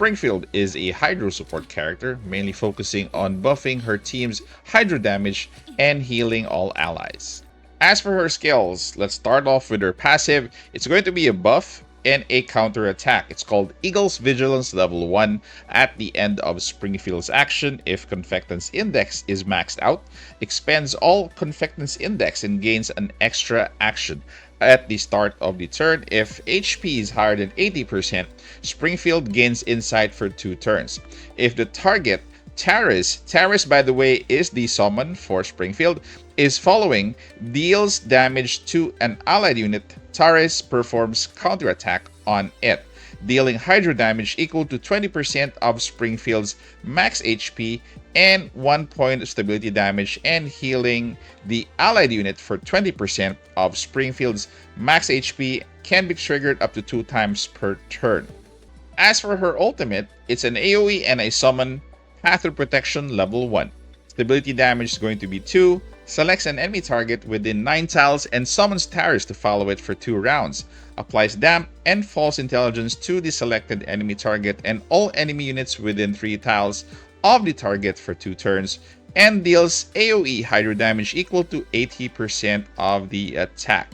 Springfield is a Hydro support character, mainly focusing on buffing her team's Hydro damage and healing all allies. As for her skills, let's start off with her passive. It's going to be a buff and a counter attack. It's called Eagle's Vigilance level 1 at the end of Springfield's action. If Confectance Index is maxed out, expends all Confectance Index and gains an extra action. At the start of the turn, if HP is higher than 80%, Springfield gains Insight for 2 turns. If the target Taris by the way is the summon for Springfield, is following, deals damage to an allied unit, Taris performs counterattack on it, dealing Hydro damage equal to 20% of Springfield's max HP and 1 point of stability damage, and healing the allied unit for 20% of Springfield's max HP can be triggered up to 2 times per turn. As for her ultimate, it's an AoE and a summon, Path of Protection level 1. Stability damage is going to be 2, selects an enemy target within 9 tiles and summons Taris to follow it for 2 rounds, applies Damp and False Intelligence to the selected enemy target and all enemy units within 3 tiles of the target for 2 turns, and deals AoE Hydro damage equal to 80% of the attack.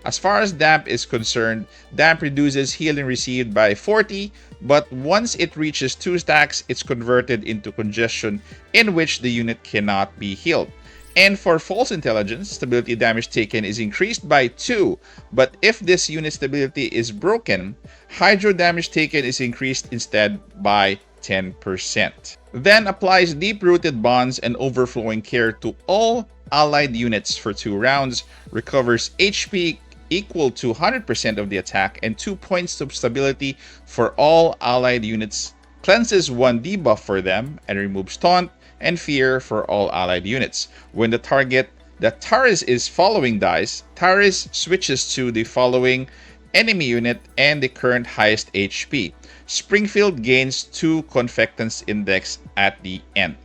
As far as Damp is concerned, Damp reduces healing received by 40, but once it reaches 2 stacks, it's converted into Congestion, in which the unit cannot be healed. And for False Intelligence, stability damage taken is increased by 2, but if this unit stability is broken, Hydro damage taken is increased instead by 10%. Then applies Deep-Rooted Bonds and Overflowing Care to all allied units for 2 rounds, recovers HP equal to 100% of the attack and 2 points of stability for all allied units, cleanses 1 debuff for them, and removes Taunt and Fear for all allied units. When the target that Taris is following dies, Taris switches to the following enemy unit and the current highest HP. Springfield gains 2 Confectance Index at the end.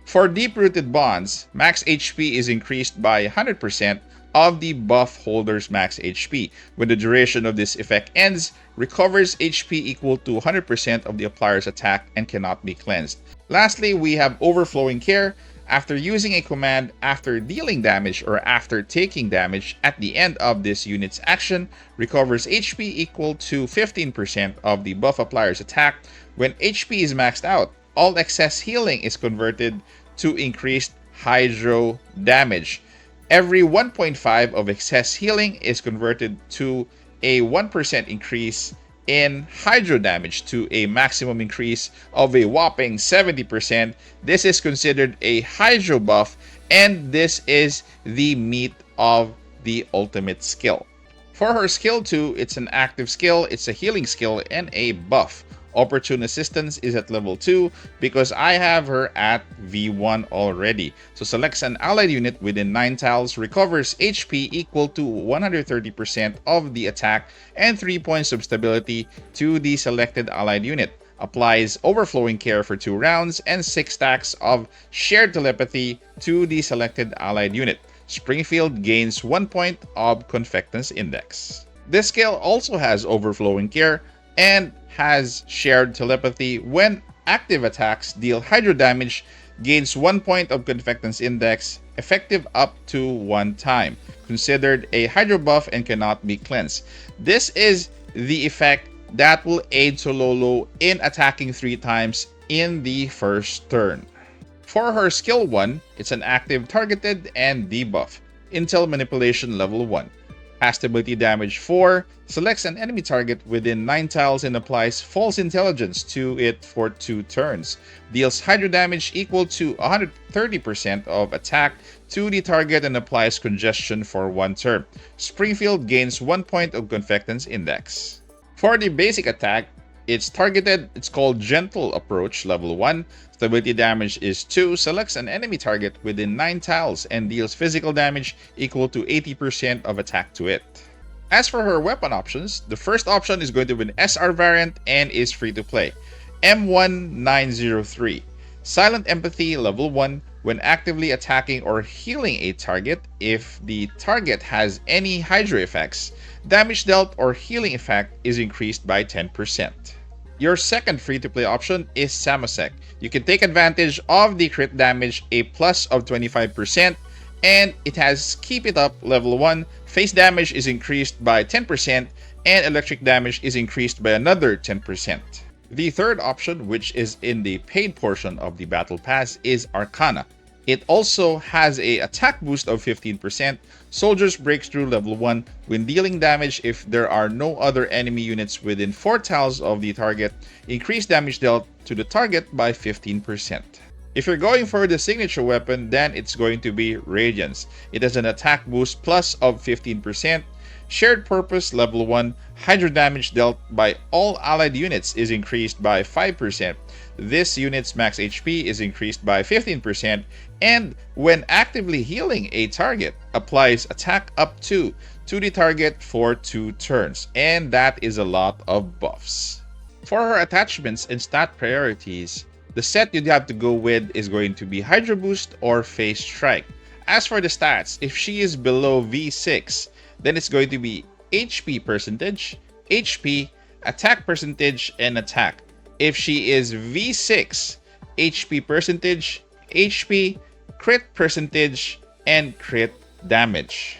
For Deep-Rooted Bonds, max HP is increased by 100% of the buff holder's max HP. When the duration of this effect ends, recovers HP equal to 100% of the applier's attack and cannot be cleansed. Lastly, we have Overflowing Care. After using a command after dealing damage or after taking damage at the end of this unit's action, recovers HP equal to 15% of the buff applier's attack. When HP is maxed out, all excess healing is converted to increased Hydro damage. Every 1.5 of excess healing is converted to a 1% increase in Hydro damage to a maximum increase of a whopping 70%. This is considered a Hydro buff, and this is the meat of the ultimate skill. For her skill 2, it's an active skill, it's a healing skill, and a buff. Opportune Assistance is at level 2 because I have her at V1 already. So selects an allied unit within 9 tiles, recovers HP equal to 130% of the attack and 3 points of stability to the selected allied unit. Applies Overflowing Care for 2 rounds and 6 stacks of Shared Telepathy to the selected allied unit. Springfield gains 1 point of Confectance Index. This skill also has Overflowing Care and has Shared Telepathy. When active attacks deal Hydro damage, gains 1 point of Confectance Index, effective up to 1 time. Considered a Hydro buff and cannot be cleansed. This is the effect that will aid Sololo in attacking 3 times in the first turn. For her skill 1, it's an active targeted and debuff. Intel Manipulation level 1. Has stability damage 4, selects an enemy target within 9 tiles and applies False Intelligence to it for 2 turns. Deals Hydro damage equal to 130% of attack to the target and applies Congestion for 1 turn. Springfield gains 1 point of Confectance Index. For the basic attack, it's targeted, it's called Gentle Approach level 1. Stability damage is 2, selects an enemy target within 9 tiles and deals physical damage equal to 80% of attack to it. As for her weapon options, the first option is going to be an SR variant and is free to play. M1903. Silent Empathy level 1. When actively attacking or healing a target, if the target has any Hydro effects, damage dealt or healing effect is increased by 10%. Your second free-to-play option is Samasek. You can take advantage of the crit damage, a plus of 25%, and it has Keep It Up level 1, face damage is increased by 10%, and electric damage is increased by another 10%. The third option, which is in the paid portion of the Battle Pass, is Arcana. It also has a attack boost of 15%, soldiers breakthrough level 1 when dealing damage if there are no other enemy units within 4 tiles of the target, increase damage dealt to the target by 15%. If you're going for the signature weapon, then it's going to be Radiance. It has an attack boost plus of 15%, shared purpose level 1, hydro damage dealt by all allied units is increased by 5%. This unit's max HP is increased by 15%, and when actively healing a target, applies attack up to the target for 2 turns, and that is a lot of buffs. For her attachments and stat priorities, the set you'd have to go with is going to be Hydro Boost or Phase Strike. As for the stats, if she is below V6, then it's going to be HP percentage, HP, attack percentage, and attack. If she is V6, HP percentage, HP, crit percentage, and crit damage.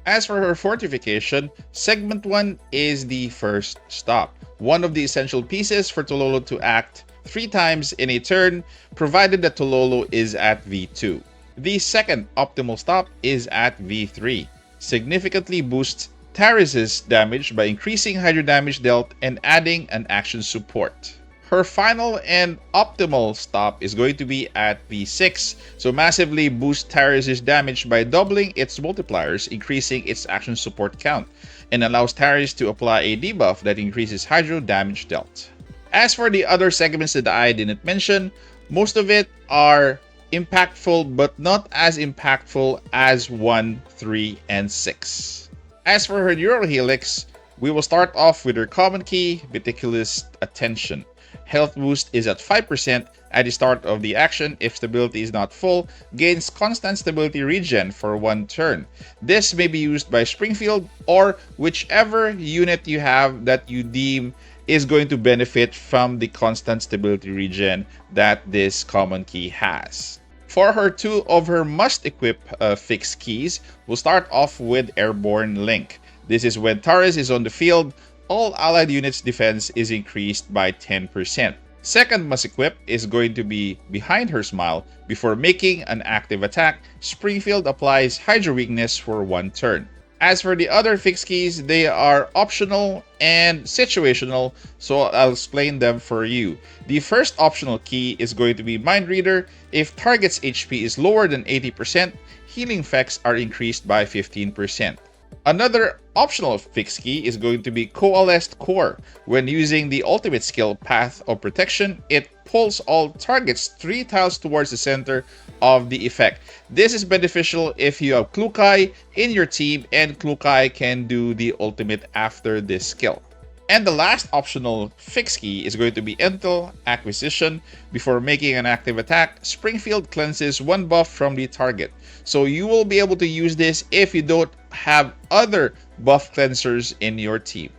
As for her fortification, segment 1 is the first stop, one of the essential pieces for Tololo to act 3 times in a turn, provided that Tololo is at V2. The second optimal stop is at V3, significantly boosts Taris's damage by increasing hydro damage dealt and adding an action support. Her final and optimal stop is going to be at V6, so massively boosts Taris's damage by doubling its multipliers, increasing its action support count, and allows Taris to apply a debuff that increases hydro damage dealt. As for the other segments that I didn't mention, most of it are impactful but not as impactful as 1, 3, and 6. As for her Neural Helix, we will start off with her common key, Meticulous Attention. Health boost is at 5% at the start of the action if stability is not full, gains constant stability regen for 1 turn. This may be used by Springfield or whichever unit you have that you deem is going to benefit from the constant stability regen that this common key has. For her 2 of her must-equip fixed keys, we'll start off with Airborne Link. This is when Taris is on the field, all allied units' defense is increased by 10%. Second must-equip is going to be Behind Her Smile. Before making an active attack, Springfield applies Hydro Weakness for 1 turn. As for the other fixed keys, they are optional and situational, so I'll explain them for you. The first optional key is going to be Mind Reader. If target's HP is lower than 80%, healing effects are increased by 15%. Another optional fixed key is going to be Coalesced Core. When using the ultimate skill Path of Protection, it pulls all targets 3 tiles towards the center of the effect. This is beneficial if you have Klukai in your team, and Klukai can do the ultimate after this skill. And the last optional fixed key is going to be Intel Acquisition. Before making an active attack, Springfield cleanses 1 buff from the target. So you will be able to use this if you don't have other buff cleansers in your team.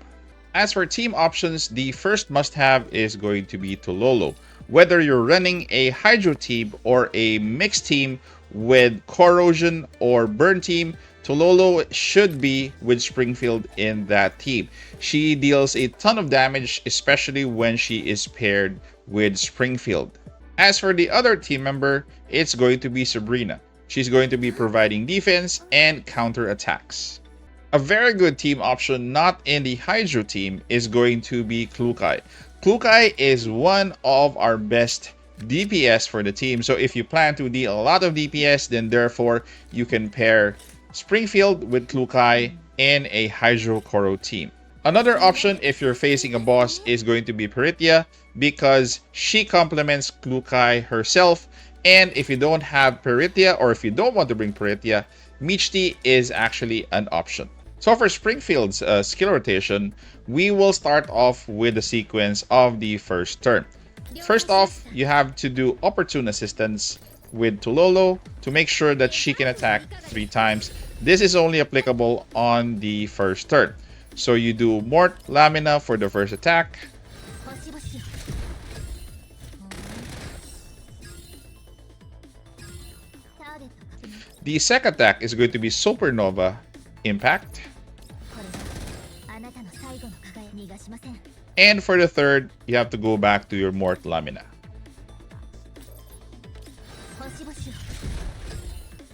As for team options, the first must-have is going to be Tololo. Whether you're running a Hydro team or a mixed team with Corrosion or Burn team, Tololo should be with Springfield in that team. She deals a ton of damage, especially when she is paired with Springfield. As for the other team member, it's going to be Sabrina. She's going to be providing defense and counter attacks. A very good team option not in the Hydro team is going to be Klukai. Klukai is one of our best DPS for the team, so if you plan to deal a lot of DPS, then therefore you can pair Springfield with Klukai in a Hydro Koro team. Another option if you're facing a boss is going to be Peritia, because she complements Klukai herself, and if you don't have Peritia or if you don't want to bring Peritia, Michti is actually an option. So for Springfield's skill rotation, we will start off with the sequence of the first turn. First off, you have to do Opportune Assistance with Tololo to make sure that she can attack 3 times. This is only applicable on the first turn. So you do Mort Lamina for the first attack, The second attack is going to be Supernova Impact. And for the third, you have to go back to your Mort Lamina.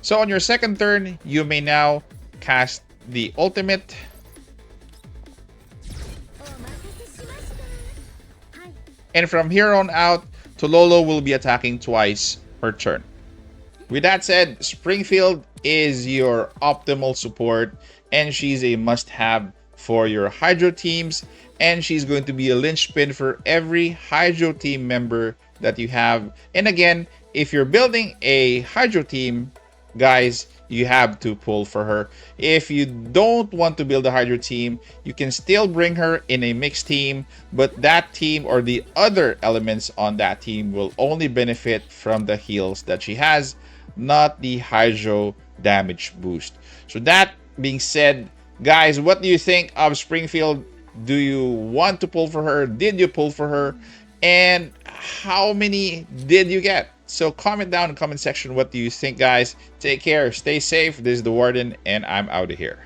So on your second turn, you may now cast the ultimate. And from here on out, Tololo will be attacking twice per turn. With that said, Springfield is your optimal support, and she's a must-have for your Hydro teams, and she's going to be a linchpin for every Hydro team member that you have. And again, if you're building a Hydro team, guys, you have to pull for her. If you don't want to build a Hydro team, you can still bring her in a mixed team, but that team or the other elements on that team will only benefit from the heals that she has, not the Hydro damage boost. So that being said, guys, what do you think of Springfield? Do you want to pull for her? Did you pull for her? And how many did you get? So comment down in the comment section what do you think, guys. Take care, stay safe. This is the Warden, and I'm out of here.